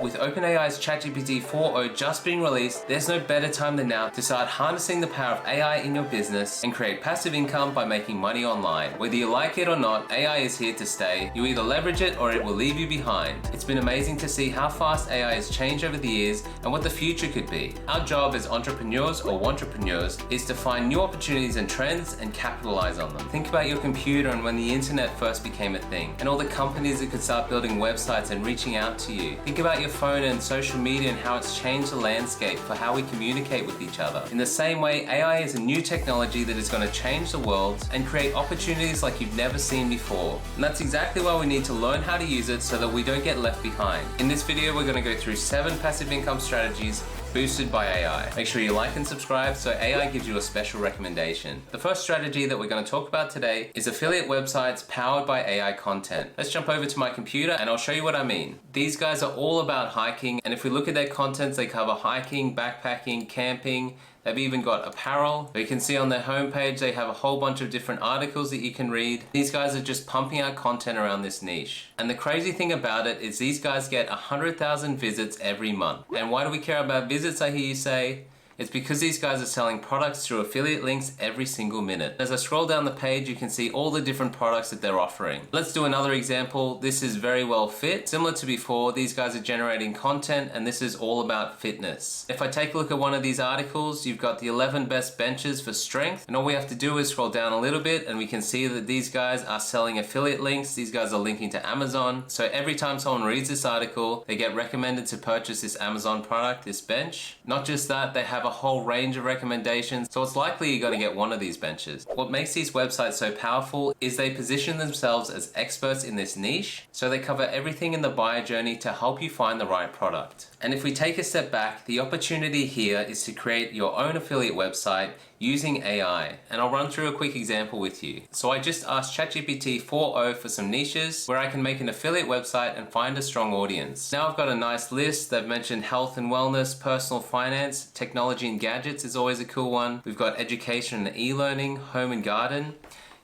With OpenAI's ChatGPT 4.0 just being released, there's no better time than now to start harnessing the power of AI in your business and create passive income by making money online. Whether you like it or not, AI is here to stay. You either leverage it or it will leave you behind. It's been amazing to see how fast AI has changed over the years and what the future could be. Our job as entrepreneurs or wantrepreneurs is to find new opportunities and trends and capitalize on them. Think about your computer and when the internet first became a thing, and all the companies that could start building websites and reaching out to you. Think about your phone and social media and how it's changed the landscape for how we communicate with each other. In the same way, AI is a new technology that is going to change the world and create opportunities like you've never seen before. And that's exactly why we need to learn how to use it so that we don't get left behind. In this video, we're going to go through 7 passive income strategies boosted by AI. Make sure you like and subscribe so AI gives you a special recommendation. The first strategy that we're going to talk about today is affiliate websites powered by AI content. Let's jump over to my computer and I'll show you what I mean. These guys are all about hiking, and if we look at their contents, they cover hiking, backpacking, camping. They've even got apparel. You can see on their homepage they have a whole bunch of different articles that you can read. These guys are just pumping out content around this niche. And the crazy thing about it is these guys get 100,000 visits every month. And why do we care about visits, I hear you say? It's because these guys are selling products through affiliate links every single minute. As I scroll down the page, you can see all the different products that they're offering. Let's do another example. This is Very Well Fit. Similar to before, these guys are generating content and this is all about fitness. If I take a look at one of these articles, you've got the 11 best benches for strength. And all we have to do is scroll down a little bit and we can see that these guys are selling affiliate links. These guys are linking to Amazon. So every time someone reads this article, they get recommended to purchase this Amazon product, this bench. Not just that, they have a whole range of recommendations, so it's likely you're going to get one of these benches. What makes these websites so powerful is they position themselves as experts in this niche, so they cover everything in the buyer journey to help you find the right product. And if we take a step back, the opportunity here is to create your own affiliate website using AI, and I'll run through a quick example with you. So I just asked ChatGPT 4.0 for some niches where I can make an affiliate website and find a strong audience. Now I've got a nice list. They've mentioned health and wellness, personal finance, technology and gadgets is always a cool one. We've got education and e-learning, home and garden.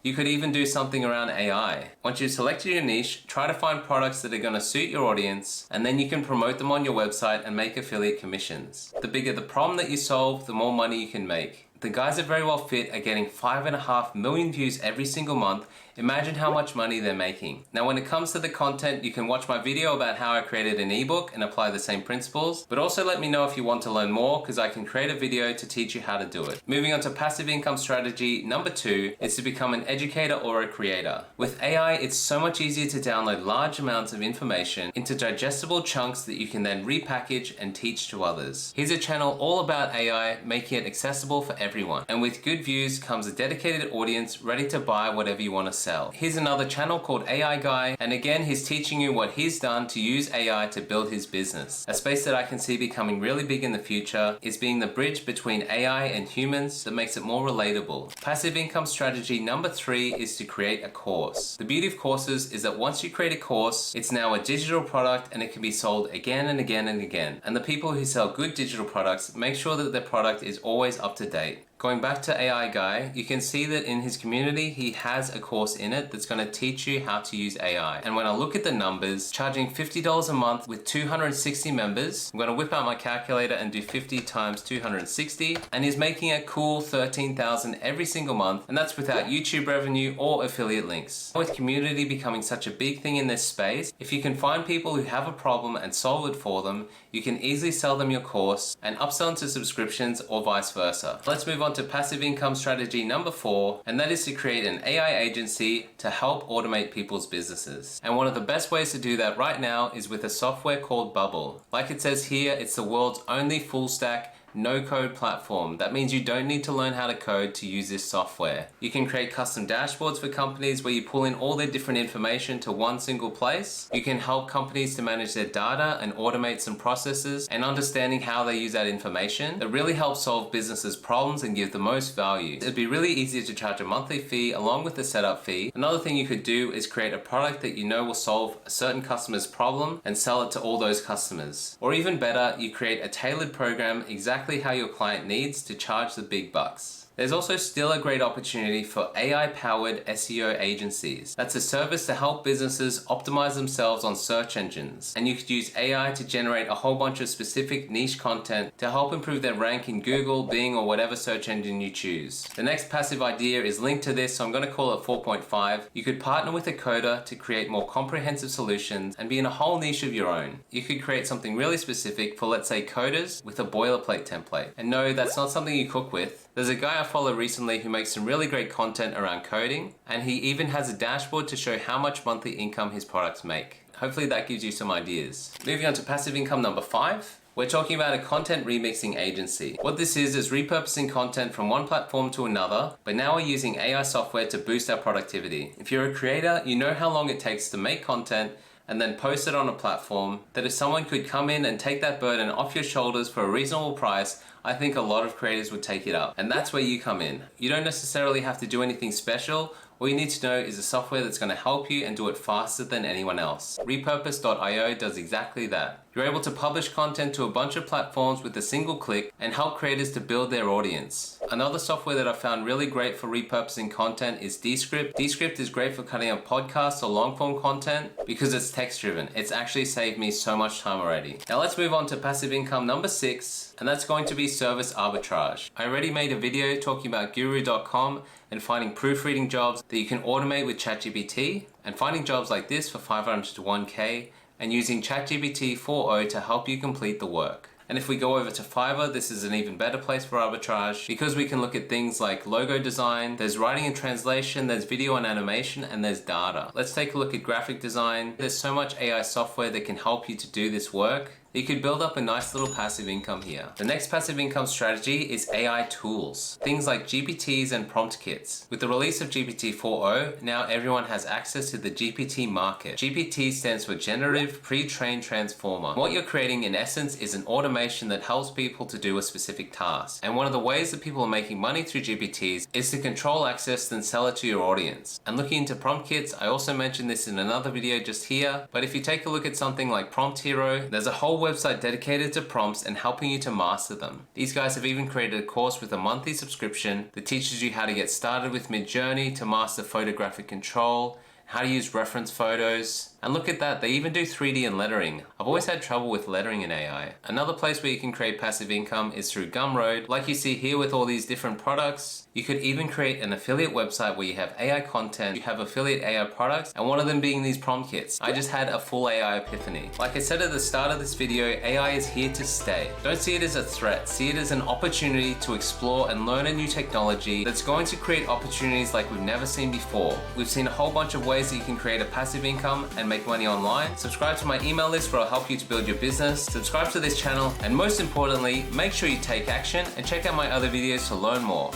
You could even do something around AI. Once you've selected your niche, try to find products that are going to suit your audience, and then you can promote them on your website and make affiliate commissions. The bigger the problem that you solve, the more money you can make. The guys at Very Well Fit are getting 5.5 million views every single month. Imagine how much money they're making. Now when it comes to the content, you can watch my video about how I created an ebook and apply the same principles, but also let me know if you want to learn more because I can create a video to teach you how to do it. Moving on to passive income strategy number 2 is to become an educator or a creator. With AI, it's so much easier to download large amounts of information into digestible chunks that you can then repackage and teach to others. Here's a channel all about AI, making it accessible for everyone. And with good views comes a dedicated audience ready to buy whatever you want to sell. Here's another channel called AI Guy, and again he's teaching you what he's done to use AI to build his business. A space that I can see becoming really big in the future is being the bridge between AI and humans that makes it more relatable. Passive income strategy number 3 is to create a course. The beauty of courses is that once you create a course, it's now a digital product and it can be sold again and again and again. And the people who sell good digital products make sure that their product is always up to date. Going back to AI Guy, you can see that in his community, he has a course in it that's going to teach you how to use AI. And when I look at the numbers, charging $50 a month with 260 members, I'm going to whip out my calculator and do 50 times 260, and he's making a cool 13,000 every single month, and that's without YouTube revenue or affiliate links. With community becoming such a big thing in this space, if you can find people who have a problem and solve it for them, you can easily sell them your course and upsell into subscriptions or vice versa. Let's move on to passive income strategy number 4, and that is to create an AI agency to help automate people's businesses. And one of the best ways to do that right now is with a software called Bubble. Like it says here, it's the world's only full stack no-code platform. That means you don't need to learn how to code to use this software. You can create custom dashboards for companies where you pull in all their different information to one single place. You can help companies to manage their data and automate some processes and understanding how they use that information. It really helps solve businesses' problems and give the most value. It'd be really easy to charge a monthly fee along with the setup fee. Another thing you could do is create a product that you know will solve a certain customer's problem and sell it to all those customers. Or even better, you create a tailored program exactly how your client needs to charge the big bucks. There's also still a great opportunity for AI-powered SEO agencies. That's a service to help businesses optimize themselves on search engines. And you could use AI to generate a whole bunch of specific niche content to help improve their rank in Google, Bing, or whatever search engine you choose. The next passive idea is linked to this, so I'm going to call it 4.5. You could partner with a coder to create more comprehensive solutions and be in a whole niche of your own. You could create something really specific for, let's say, coders with a boilerplate template. And no, that's not something you cook with. There's a guy I follow recently who makes some really great content around coding, and he even has a dashboard to show how much monthly income his products make. Hopefully that gives you some ideas. Moving on to passive income number 5. We're talking about a content remixing agency. What this is repurposing content from one platform to another, but now we're using AI software to boost our productivity. If you're a creator, you know how long it takes to make content and then post it on a platform, that if someone could come in and take that burden off your shoulders for a reasonable price, I think a lot of creators would take it up. And that's where you come in. You don't necessarily have to do anything special. All you need to know is a software that's going to help you and do it faster than anyone else. Repurpose.io does exactly that. You're able to publish content to a bunch of platforms with a single click and help creators to build their audience. Another software that I found really great for repurposing content is Descript. Descript is great for cutting up podcasts or long form content because it's text driven. It's actually saved me so much time already. Now let's move on to passive income number 6, and that's going to be service arbitrage. I already made a video talking about Guru.com and finding proofreading jobs that you can automate with ChatGPT, and finding jobs like this for 500 to 1K, and using ChatGPT 4.0 to help you complete the work. And if we go over to Fiverr, this is an even better place for arbitrage because we can look at things like logo design, there's writing and translation, there's video and animation, and there's data. Let's take a look at graphic design. There's so much AI software that can help you to do this work. You could build up a nice little passive income here. The next passive income strategy is AI tools. Things like GPTs and prompt kits. With the release of GPT 4.0, now everyone has access to the GPT market. GPT stands for Generative Pre-trained Transformer. What you're creating in essence is an automation that helps people to do a specific task. And one of the ways that people are making money through GPTs is to control access then sell it to your audience. And looking into prompt kits, I also mentioned this in another video just here, but if you take a look at something like Prompt Hero, there's a whole website dedicated to prompts and helping you to master them. These guys have even created a course with a monthly subscription that teaches you how to get started with Midjourney to master photographic control, how to use reference photos. And look at that, they even do 3D and lettering. I've always had trouble with lettering in AI. Another place where you can create passive income is through Gumroad. Like you see here with all these different products, you could even create an affiliate website where you have AI content, you have affiliate AI products, and one of them being these prompt kits. I just had a full AI epiphany. Like I said at the start of this video, AI is here to stay. Don't see it as a threat, see it as an opportunity to explore and learn a new technology that's going to create opportunities like we've never seen before. We've seen a whole bunch of ways that you can create a passive income and make money online. Subscribe to my email list where I'll help you to build your business. Subscribe to this channel, and most importantly, make sure you take action and check out my other videos to learn more.